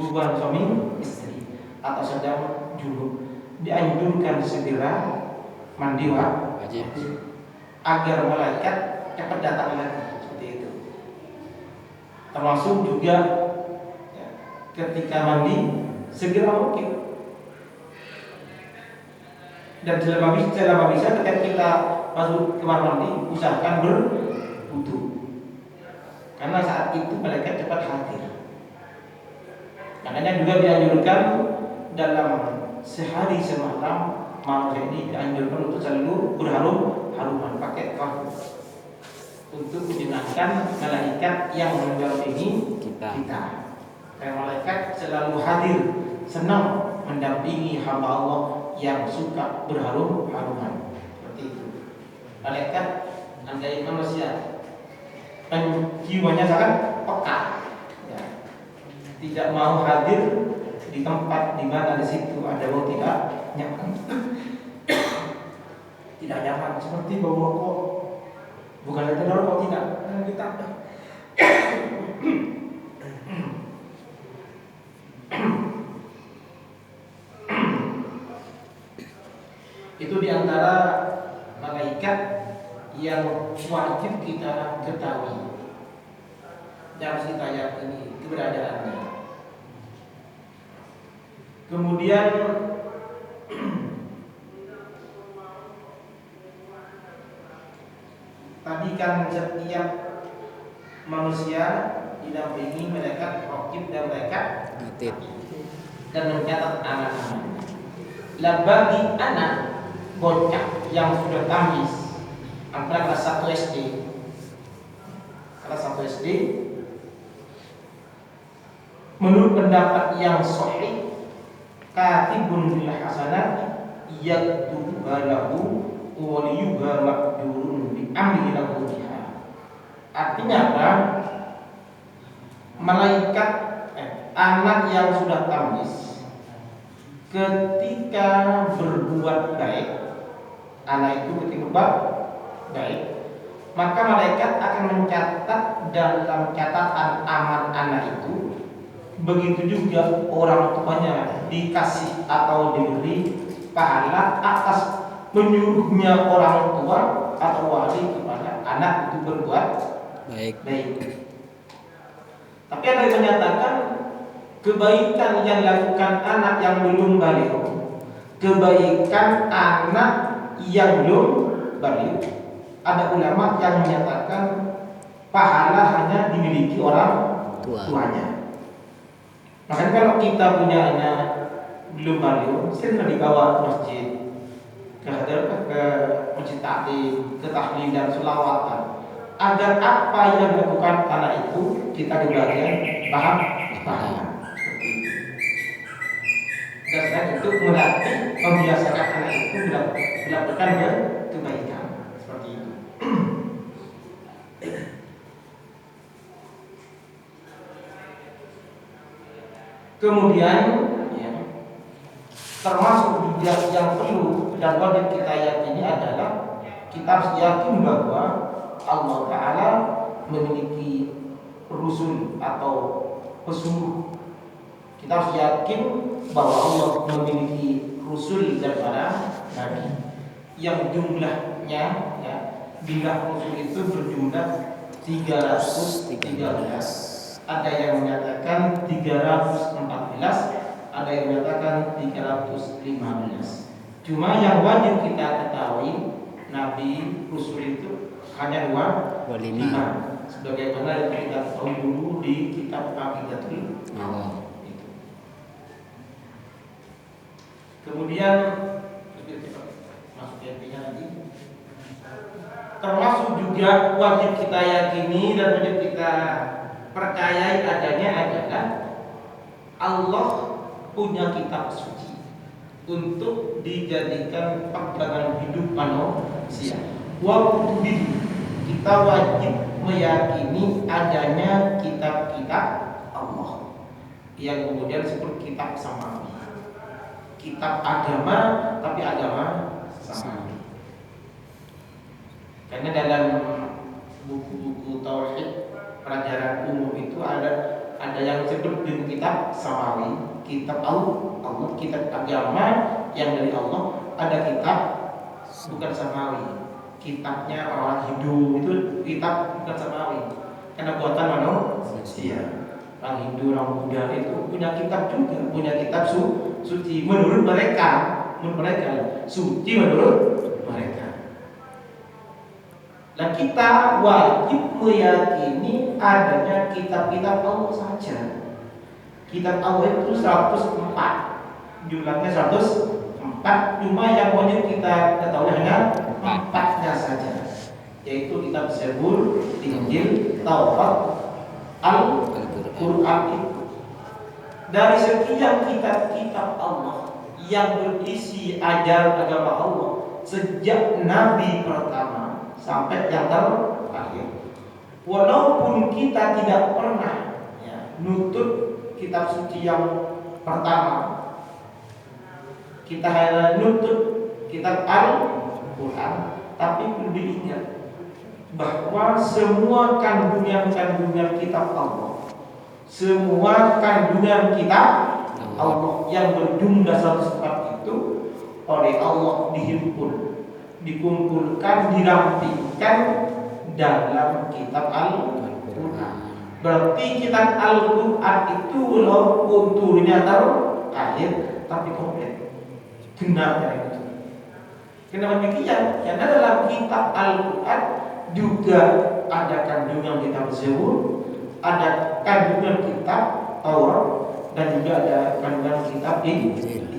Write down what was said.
hubungan suami istri atau sedang junub, dianjurkan segera mandi wajib agar malaikat cepat datang lagi, seperti itu. Termasuk juga ya, ketika mandi segera mungkin. Dan selama bisa ketika kita masuk kamar mandi usahakan berwudu, karena saat itu malaikat cepat hadir. Makanya juga dianjurkan dalam sehari semalam manusia ini dianjurkan untuk selalu berharum-haruman pakai parfum untuk menyenangkan malaikat yang mendampingi kita. Karena malaikat selalu hadir, senang mendampingi hamba Allah yang suka berharum-haruman, seperti itu. Malaikat andai manusia jiwanya sangat peka, ya, tidak mau hadir di tempat di mana di situ ada bau tidak nyaman, tidak nyaman, seperti bau rokok, bukan ada rokok tidak, ditambah. Itu diantara malaikat yang wajib kita ketahui dan harus kita yakini keberadaannya. Kemudian tadi kan setiap manusia didampingi malaikat raqib dan malaikat atid dan mencatat amal-amal. Lah bagi anak bocah yang sudah tamis antara kelas 1 SD, menurut pendapat yang sahih, katibun bil hasanat yaktubu lahu wa liyuha ma'jurun bi amri lahu biha. Artinya apa? Malaikat anak yang sudah tamis ketika berbuat baik, anak itu ketika baik, maka malaikat akan mencatat dalam catatan amal anak itu. Begitu juga orang tuanya dikasih atau diberi pahala atas menyuruhnya orang tua atau wali kepada anak itu berbuat baik. Tapi ada yang menyatakan kebaikan yang dilakukan anak yang belum balik, kebaikan anak yang belum balik, ada ulama yang menyatakan pahala hanya dimiliki orang tuanya. Makanya kalau kita punya anak belum balik, sering dibawa ke masjid, ke masjid taklim, ke tahlil dan selawatan, agar apa yang dilakukan anak itu kita kebagian pahala. Dan selain itu melatih membiasakan anak itu melakukan kebaikan, seperti itu. Kemudian ya, termasuk juga yang perlu dan wajib kita yakini adalah kita harus yakin bahwa Allah Ta'ala memiliki rusul atau pesuruh. Kita harus yakin bahwa Allah memiliki rusul dan para nabi yang jumlahnya ya, jumlah rusul itu berjumlah 313. Ada yang menyatakan 314, ada yang menyatakan 315. Cuma yang wajib kita ketahui, nabi rusul itu hanya 5. Sebagaimana yang kita tahu dulu di kitab Aqidatul Awam. Kemudian masuk intinya lagi, termasuk juga wajib kita yakini dan wajib kita percayai adanya adalah Allah punya kitab suci untuk dijadikan pegangan hidup manusia. Wajib kita wajib meyakini adanya kitab-kitab Allah yang kemudian seperti kitab samawi, kitab agama tapi agama samawi. Karena dalam buku-buku tauhid pelajaran umum itu ada Ada yang disebut dengan kitab samawi, kitab Allah, kitab agama yang dari Allah. Ada kitab bukan samawi, kitabnya orang Hindu itu kitab bukan samawi, karena buatan manusia. Orang Hindu, orang Buddha itu punya kitab juga, punya kitab suci menurut mereka suci menurut mereka. Nah, kita wajib meyakini adanya kitab-kitab Allah saja. Kitab Allah itu 104, jumlahnya 104, cuma yang wajib kita ketahui hanya 4-nya saja, yaitu kitab Zabur, Injil, Taurat, Al-Quran itu. Dari sekian kitab-kitab Allah yang berisi ajaran agama Allah sejak Nabi pertama sampai yang terakhir, walaupun kita tidak pernah nutut kitab suci yang pertama, kita hanya nutut kitab Al-Quran, tapi perlu diingat bahwa semua kandungan-kandungan kitab Allah, semua kandungan kitab Allah yang berjumlah 104 itu oleh Allah dikumpulkan, dirampingkan dalam kitab Al-Quran. Berarti kitab Al-Quran itu walaupun turunnya terakhir tapi komplit, benarnya itu. Kenapa demikian? Karena dalam kitab Al-Quran juga ada kandungan kitab Zabur, ada kandungan kitab Taurat, dan juga ada kandungan kitab Injil.